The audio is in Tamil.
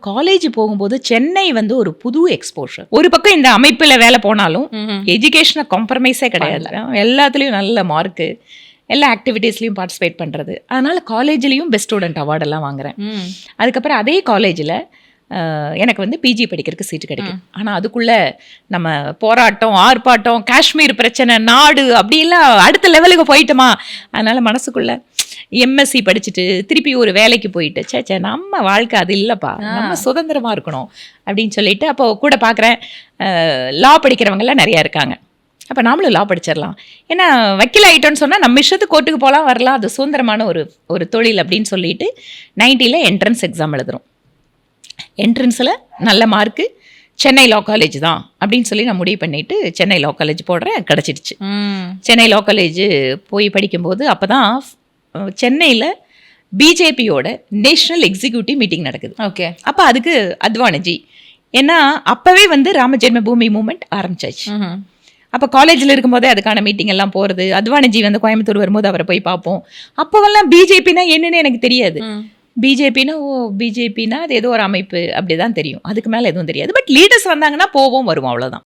காலேஜ் போகும்போது சென்னை வந்து ஒரு புது எக்ஸ்போஷர். ஒரு பக்கம் இந்த அமைப்புல வேலை போனாலும் எஜுகேஷனை காம்ப்ரமைஸே கிடையாது. எல்லாத்துலேயும் நல்ல மார்க்கு, எல்லா ஆக்டிவிட்டீஸ்லையும் பார்ட்டிசிபேட் பண்ணுறது. அதனால் காலேஜ்லேயும் பெஸ்ட் ஸ்டூடெண்ட் அவார்டெல்லாம் வாங்குறேன். அதுக்கப்புறம் அதே காலேஜில் எனக்கு வந்து பிஜி படிக்கிறதுக்கு சீட்டு கிடைக்கும். ஆனால் அதுக்குள்ளே நம்ம போராட்டம், ஆர்ப்பாட்டம், காஷ்மீர் பிரச்சனை, நாடு அப்படிலாம் அடுத்த லெவலுக்கு போயிட்டோமா. அதனால் மனசுக்குள்ளே எம்எஸ்சி படிச்சுட்டு திருப்பி ஒரு வேலைக்கு போயிட்டு சேச்சே நம்ம வாழ்க்கை அது இல்லைப்பா, நம்ம சுதந்திரமாக இருக்கணும் அப்படின்னு சொல்லிட்டு அப்போ கூட பார்க்குறேன் லா படிக்கிறவங்கெல்லாம் நிறையா இருக்காங்க. அப்போ நாமளும் லா படிச்சிடலாம். ஏன்னா வக்கீல் ஆகிட்டோன்னு சொன்னால் நம்ம இஷ்டத்துக்கு கோர்ட்டுக்கு போகலாம் வரலாம், அது சுதந்திரமான ஒரு தொழில் அப்படின்னு சொல்லிட்டு 90 என்ட்ரன்ஸ் எக்ஸாம் எழுதுகிறோம். என்ட்ரன்ஸில் நல்ல மார்க்கு, சென்னை லா காலேஜ் தான் அப்படின்னு சொல்லி நான் முடிவு பண்ணிவிட்டு சென்னை லா காலேஜ் போடுறேன். கிடச்சிடுச்சு. சென்னை லா காலேஜ் போய் படிக்கும்போது அப்போ தான் சென்னையில் பிஜேபியோட நேஷ்னல் எக்ஸிக்யூட்டிவ் மீட்டிங் நடக்குது. ஓகே. அப்போ அதுக்கு அத்வானிஜி, ஏன்னா அப்போவே வந்து ராம ஜென்ம பூமி மூமெண்ட் ஆரம்பிச்சாச்சு. அப்போ காலேஜில் இருக்கும்போதே அதுக்கான மீட்டிங் எல்லாம் போகிறது. அத்வானிஜி வந்து கோயம்புத்தூர் வரும்போது அவரை போய் பார்ப்போம். அப்போவெல்லாம் பிஜேபினா என்னன்னு எனக்கு தெரியாது. பிஜேபின்னா பிஜேபின்னா அது ஏதோ ஒரு அமைப்பு அப்படி தான் தெரியும். அதுக்கு மேலே எதுவும் தெரியாது. பட் லீடர்ஸ் வந்தாங்கன்னா போவோம் வருவோம், அவ்வளோதான்.